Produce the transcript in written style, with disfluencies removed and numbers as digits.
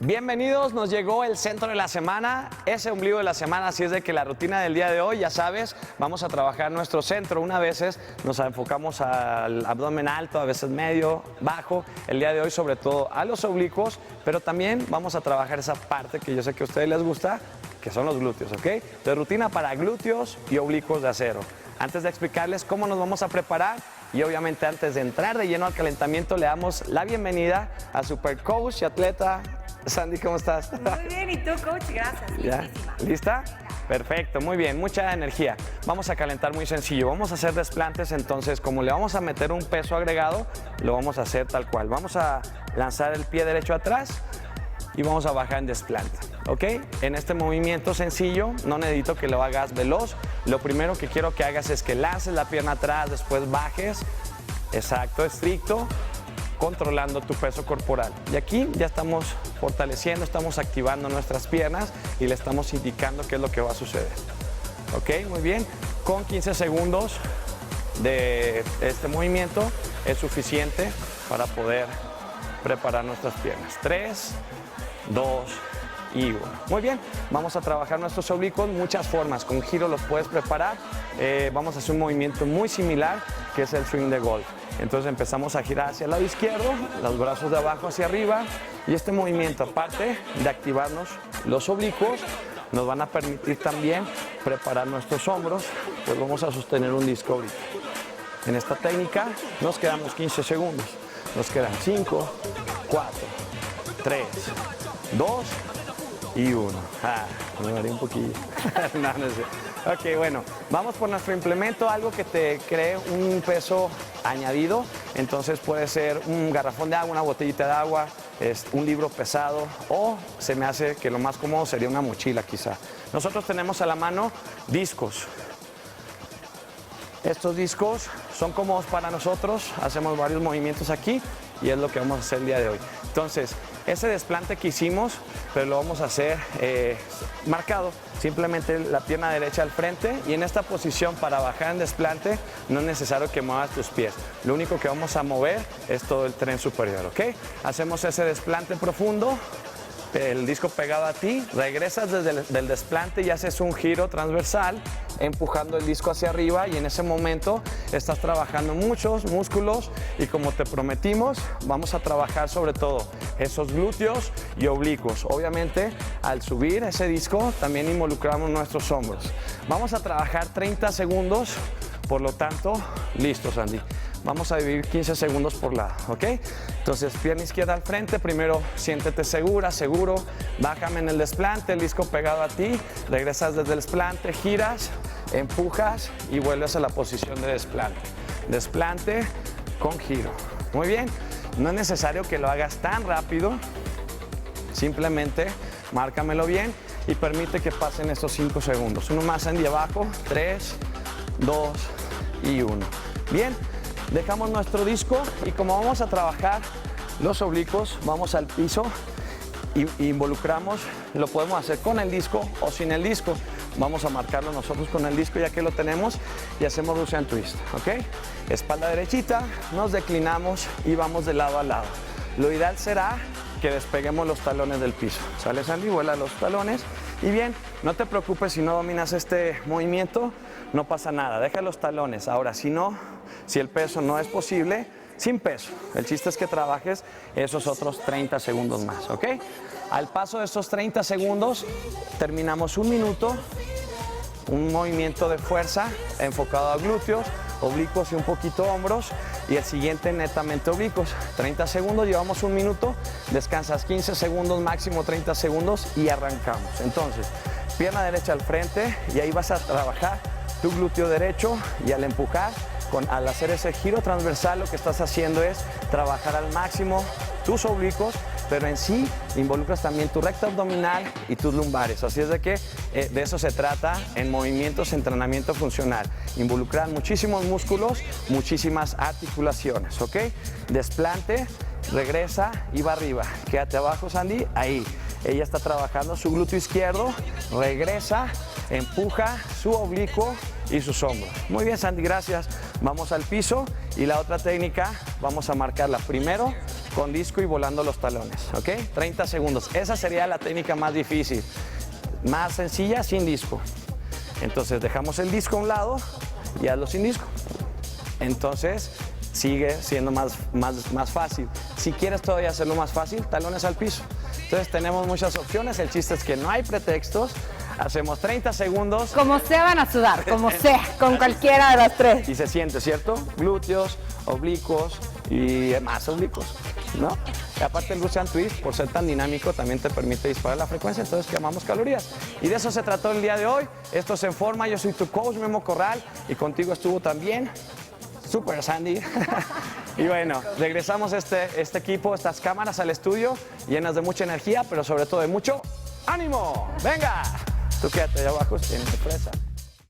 Bienvenidos, nos llegó el centro de la semana, ese ombligo de la semana, así es de que la rutina del día de hoy, ya sabes, vamos a trabajar nuestro centro. Una veces nos enfocamos al abdomen alto, a veces medio, bajo. El día de hoy sobre todo a los oblicuos, pero también vamos a trabajar esa parte que yo sé que a ustedes les gusta, que son los glúteos, ¿ok? De rutina para glúteos y oblicuos de acero. Antes de explicarles cómo nos vamos a preparar, y obviamente antes de entrar de lleno al calentamiento, le damos la bienvenida a Super Coach y atleta Sandy. ¿Cómo estás? Muy bien, ¿y tú, coach? Gracias. ¿Ya? ¿Lista? Perfecto, muy bien, mucha energía. Vamos a calentar muy sencillo. Vamos a hacer desplantes, entonces, como le vamos a meter un peso agregado, lo vamos a hacer tal cual. Vamos a lanzar el pie derecho atrás y vamos a bajar en desplante, ¿ok? En este movimiento sencillo, no necesito que lo hagas veloz. Lo primero que quiero que hagas es que lances la pierna atrás, después bajes, exacto, estricto, controlando tu peso corporal. Y aquí ya estamos fortaleciendo, estamos activando nuestras piernas y le estamos indicando qué es lo que va a suceder. ¿Ok? Muy bien. Con 15 segundos de este movimiento es suficiente para poder preparar nuestras piernas. 3, 2 y 1. Muy bien, vamos a trabajar nuestros oblicuos, muchas formas. Con giro los puedes preparar. Vamos a hacer un movimiento muy similar que es el swing de golf. Entonces empezamos a girar hacia el lado izquierdo, los brazos de abajo hacia arriba, y este movimiento, aparte de activarnos los oblicuos, nos van a permitir también preparar nuestros hombros, pues vamos a sostener un disco ahorita. En esta técnica nos quedamos 15 segundos, nos quedan 5, 4, 3, 2 y 1. Me mareé un poquillo. No, no sé. Ok, bueno, vamos por nuestro implemento, algo que te cree un peso añadido. Entonces puede ser un garrafón de agua, una botellita de agua, un libro pesado, o se me hace que lo más cómodo sería una mochila quizá. Nosotros tenemos a la mano discos. Estos discos son cómodos para nosotros, hacemos varios movimientos aquí y es lo que vamos a hacer el día de hoy. Entonces, ese desplante que hicimos, pero lo vamos a hacer marcado, simplemente la pierna derecha al frente, y en esta posición para bajar en desplante no es necesario que muevas tus pies. Lo único que vamos a mover es todo el tren superior, ¿ok? Hacemos ese desplante profundo, el disco pegado a ti, regresas desde el desplante y haces un giro transversal empujando el disco hacia arriba, y en ese momento estás trabajando muchos músculos y, como te prometimos, vamos a trabajar sobre todo esos glúteos y oblicuos. Obviamente al subir ese disco también involucramos nuestros hombros. Vamos a trabajar 30 segundos, por lo tanto, listos, Andy. Vamos a dividir 15 segundos por lado, ¿ok? Entonces, pierna izquierda al frente, primero siéntete segura, seguro, bájame en el desplante, el disco pegado a ti, regresas desde el desplante, giras, empujas y vuelves a la posición de desplante. Desplante con giro. Muy bien, no es necesario que lo hagas tan rápido, simplemente márcamelo bien y permite que pasen estos 5 segundos. Uno más, Andy, abajo, 3, 2 y 1. Bien. Dejamos nuestro disco y, como vamos a trabajar los oblicuos, vamos al piso y involucramos, lo podemos hacer con el disco o sin el disco. Vamos a marcarlo nosotros con el disco ya que lo tenemos y hacemos Russian Twist, ¿ok? Espalda derechita, nos declinamos y vamos de lado a lado. Lo ideal será que despeguemos los talones del piso. ¿Sale, Sandy? Vuela los talones. Y bien, no te preocupes si no dominas este movimiento, no pasa nada, deja los talones. Ahora, si el peso no es posible, sin peso. El chiste es que trabajes esos otros 30 segundos más, ¿ok? Al paso de esos 30 segundos, terminamos un minuto, un movimiento de fuerza enfocado a glúteos, oblicuos y un poquito hombros, y el siguiente netamente oblicuos. 30 segundos, llevamos un minuto, descansas 15 segundos, máximo 30 segundos y arrancamos. Entonces, pierna derecha al frente y ahí vas a trabajar tu glúteo derecho, y al empujar, al hacer ese giro transversal, lo que estás haciendo es trabajar al máximo tus oblicuos, pero en sí involucras también tu recto abdominal y tus lumbares. Así es de que de eso se trata en movimientos de entrenamiento funcional. Involucrar muchísimos músculos, muchísimas articulaciones, ¿ok? Desplante, regresa y va arriba. Quédate abajo, Sandy, ahí. Ella está trabajando su glúteo izquierdo, regresa, empuja su oblicuo y sus hombros. Muy bien, Sandy, gracias. Vamos al piso, y la otra técnica vamos a marcarla primero con disco y volando los talones, ¿ok? 30 segundos. Esa sería la técnica más difícil. Más sencilla, sin disco. Entonces dejamos el disco a un lado y hazlo sin disco. Entonces sigue siendo más fácil. Si quieres todavía hacerlo más fácil, talones al piso. Entonces tenemos muchas opciones. El chiste es que no hay pretextos. Hacemos 30 segundos. Como sea van a sudar, como sea, con cualquiera de las tres. Y se siente, ¿cierto? Glúteos, oblicuos y más oblicuos, ¿no? Y aparte el Russian Twist, por ser tan dinámico, también te permite disparar la frecuencia, entonces quemamos calorías. Y de eso se trató el día de hoy. Esto es En Forma, yo soy tu coach Memo Corral y contigo estuvo también Super Sandy. Y bueno, regresamos este equipo, estas cámaras al estudio, llenas de mucha energía, pero sobre todo de mucho ánimo. ¡Venga! Tú quédate allá abajo, tienes sorpresa.